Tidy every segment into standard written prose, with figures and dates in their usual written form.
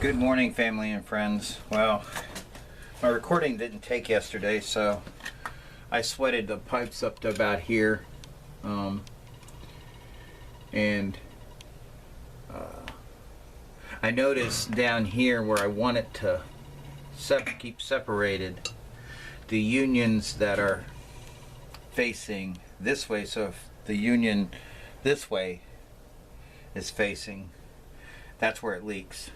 Good morning, family and friends. Well, my recording didn't take yesterday, so I sweated the pipes up to about here, and I noticed down here where I want it to keep separated, the unions that are facing this way. So if the union this way is facing, that's where it leaks.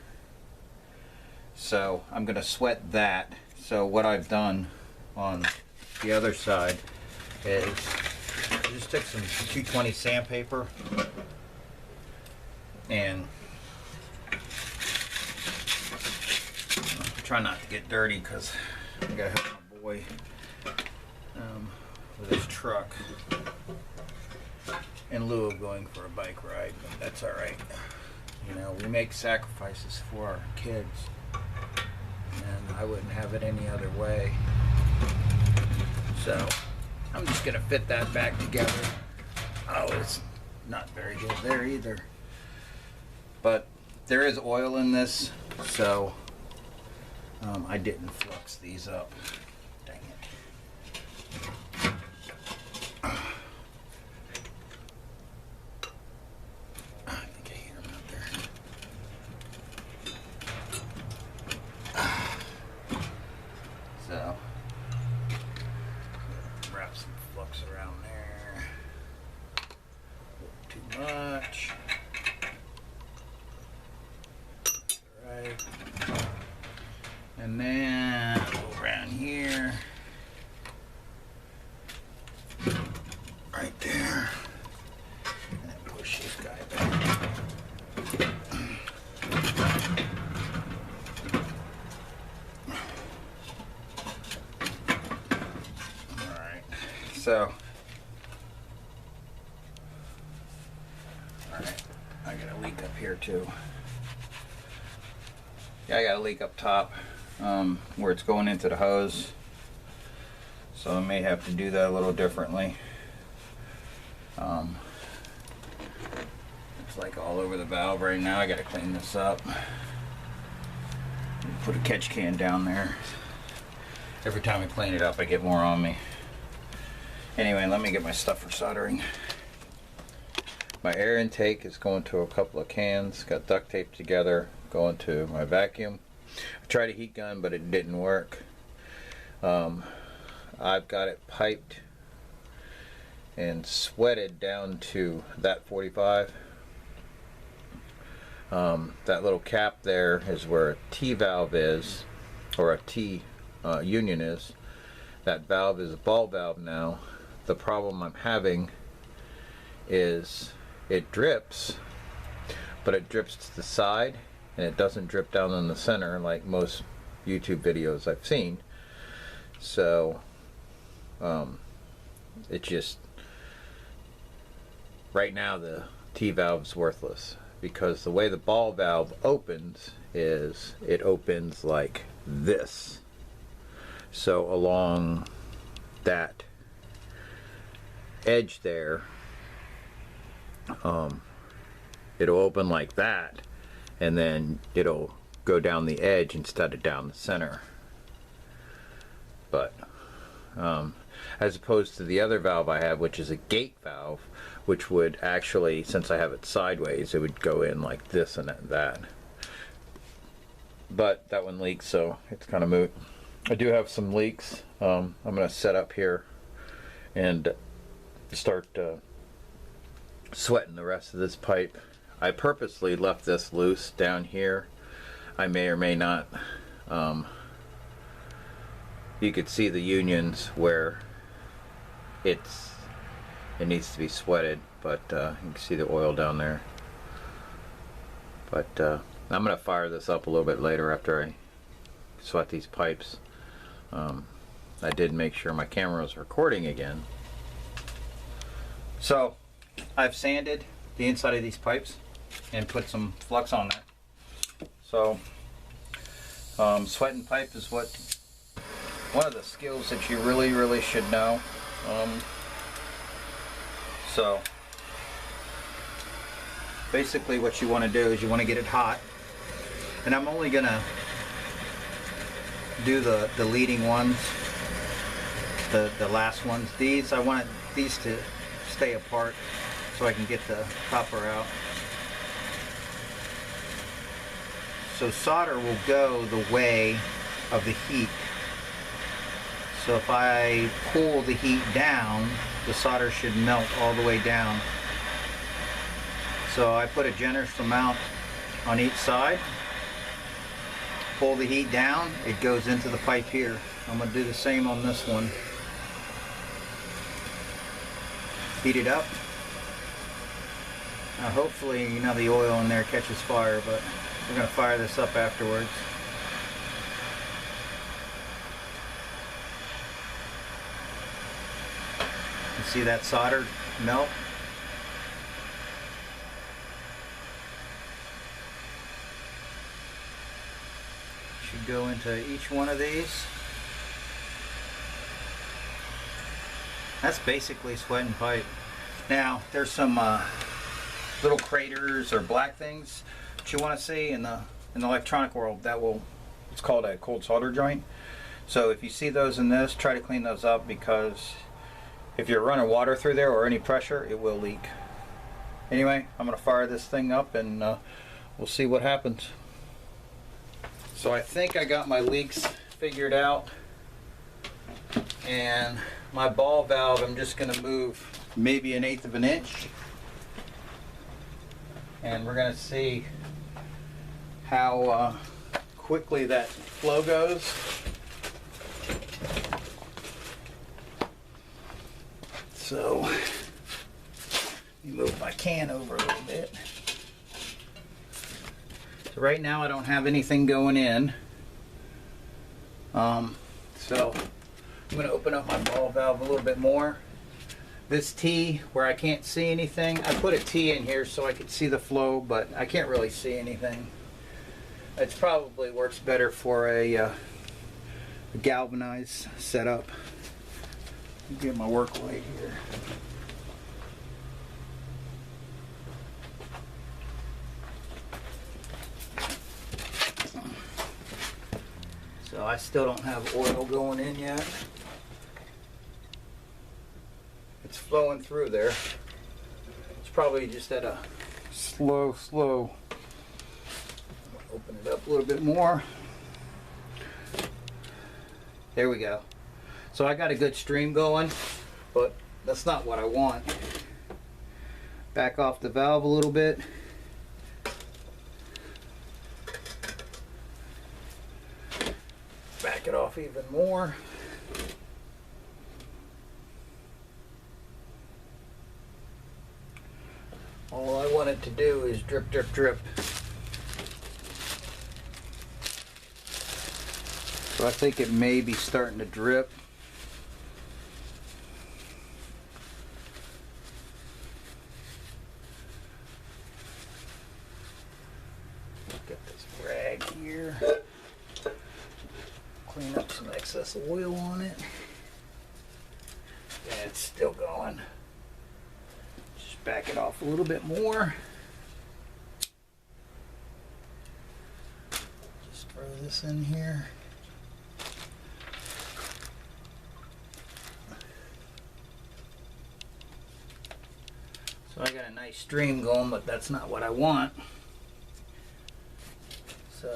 So I'm going to sweat that. So what I've done on the other side is I just took some 220 sandpaper and try not to get dirty because I got to help my boy with his truck in lieu of going for a bike ride, but that's all right. You know, we make sacrifices for our kids, and I wouldn't have it any other way. So I'm just gonna fit that back together. Oh, it's not very good there either. But there is oil in this, so I didn't flux these up. Dang it. I think I hear him out there. So, wrap some flux around there. Too much. Right. And then go around here. Right there. And then push this guy back. Alright. So. Alright. I got a leak up here too. Yeah, I got a leak up top where it's going into the hose. So I may have to do that a little differently. It's like all over the valve right now. I got to clean this up. Put a catch can down there. Every time I clean it up, I get more on me. Anyway, let me get my stuff for soldering. My air intake is going to a couple of cans. Got duct tape together. Going to my vacuum. I tried a heat gun, but it didn't work. I've got it piped and sweated down to that 45. That little cap there is where a T valve is, or a T union is. That valve is a ball valve now. The problem I'm having is it drips, but it drips to the side and it doesn't drip down in the center like most YouTube videos I've seen. So it just, right now the T valve's worthless, because the way the ball valve opens is it opens like this. So along that edge there, it'll open like that, and then it'll go down the edge instead of down the center. But as opposed to the other valve I have, which is a gate valve, which would actually, since I have it sideways, it would go in like this and that. But that one leaks, so it's kind of moot. I do have some leaks. I'm going to set up here and start sweating the rest of this pipe. I purposely left this loose down here. I may or may not. You could see the unions where it needs to be sweated, but you can see the oil down there. But I'm going to fire this up a little bit later after I sweat these pipes. I did make sure my camera was recording again. So I've sanded the inside of these pipes and put some flux on that. So sweating pipe is one of the skills that you really should know. So basically what you want to do is you want to get it hot, And I'm only gonna do the leading ones, the last ones. These, I want these to stay apart so I can get the copper out. So solder will go the way of the heat. So if I pull the heat down, the solder should melt all the way down. So I put a generous amount on each side. Pull the heat down, it goes into the pipe here. I'm going to do the same on this one. Heat it up. Now hopefully, you know, the oil in there catches fire, but we're going to fire this up afterwards. You see that solder melt? Should go into each one of these. That's basically sweat and pipe. Now there's some little craters or black things that you want to see in the electronic world. It's called a cold solder joint. So if you see those in this, try to clean those up, because if you're running water through there or any pressure, it will leak. Anyway, I'm going to fire this thing up and we'll see what happens. So I think I got my leaks figured out, and my ball valve, I'm just going to move maybe 1/8 of an inch, and we're going to see how quickly that flow goes. So let me move my can over a little bit. So right now I don't have anything going in. So I'm going to open up my ball valve a little bit more. This T, where I can't see anything, I put a T in here so I could see the flow, but I can't really see anything. It probably works better for a galvanized setup. Get my work light here. So I still don't have oil going in yet. It's flowing through there. It's probably just at a slow. Open it up a little bit more. There we go. So I got a good stream going, but that's not what I want. Back off the valve a little bit. Back it off even more. All I want it to do is drip, drip, drip. So I think it may be starting to drip. Get this rag here. Clean up some excess oil on it. Yeah, it's still going. Just back it off a little bit more. Just throw this in here. So I got a nice stream going, but that's not what I want. So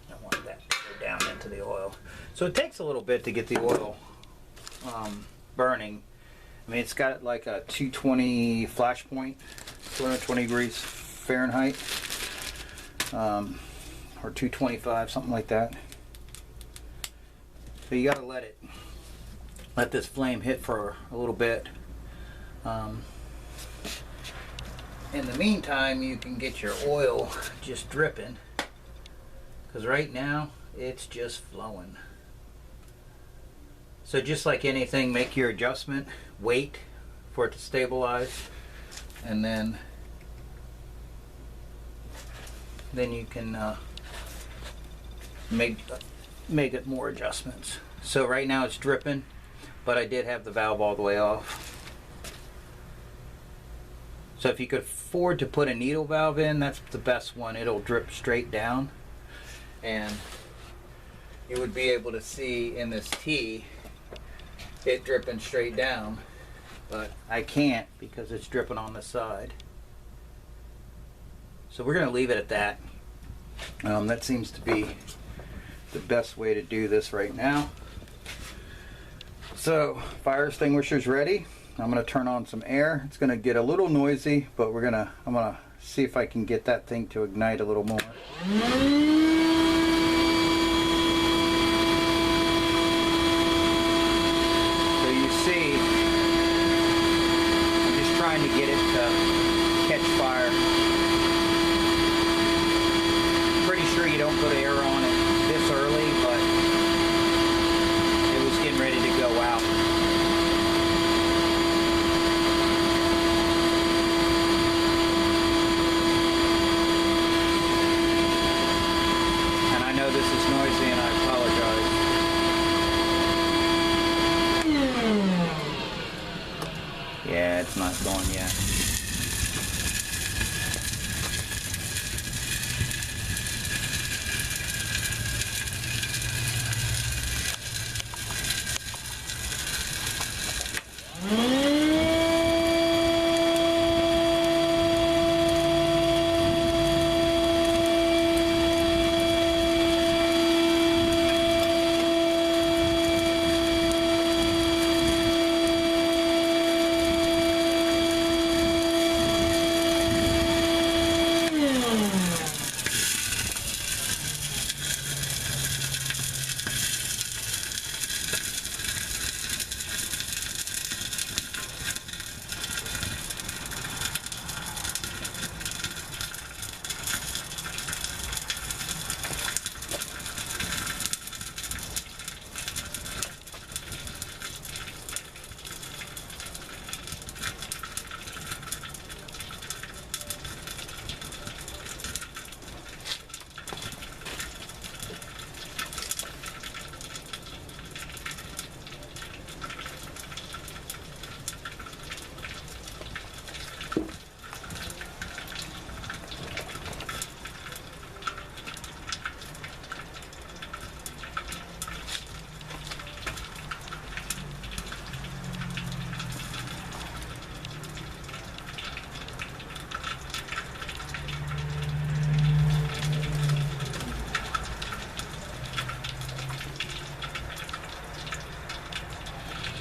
I want that to go down into the oil. So it takes a little bit to get the oil burning. I mean, it's got like a 220 flash point, 220 degrees Fahrenheit, or 225, something like that. So you got to let this flame hit for a little bit. In the meantime, you can get your oil just dripping, because right now it's just flowing. So just like anything, make your adjustment, wait for it to stabilize, and then you can make it more adjustments. So right now it's dripping, but I did have the valve all the way off. So if you could afford to put a needle valve in, that's the best one. It'll drip straight down, and you would be able to see in this T it dripping straight down, but I can't because it's dripping on the side. So we're going to leave it at that. That seems to be the best way to do this right now. So fire extinguisher's ready. I'm going to turn on some air. It's going to get a little noisy, but I'm going to see if I can get that thing to ignite a little more. So you see, I'm just trying to get it to catch fire. Pretty sure you don't put air on it this early, but it was getting ready to go out. And I know this is noisy and I apologize. Yeah, it's not going yet.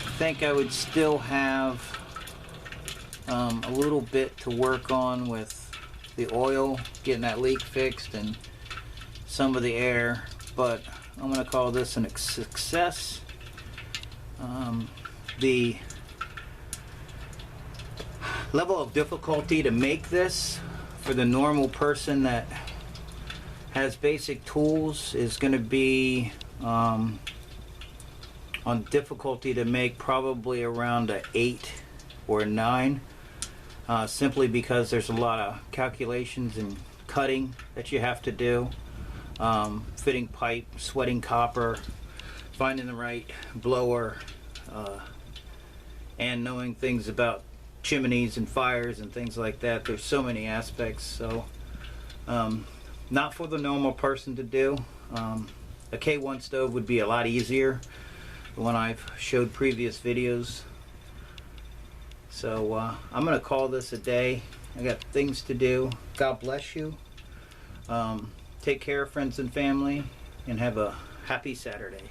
I think I would still have a little bit to work on with the oil, getting that leak fixed, and some of the air, but I'm going to call this a success. The level of difficulty to make this for the normal person that has basic tools is going to be on difficulty to make probably around a 8 or a 9, simply because there's a lot of calculations and cutting that you have to do, fitting pipe, sweating copper, finding the right blower, and knowing things about chimneys and fires and things like that. There's so many aspects, so not for the normal person to do. A K1 stove would be a lot easier, the one I've showed previous videos. So I'm going to call this a day. I got things to do. God bless you. Take care, friends and family, and have a happy Saturday.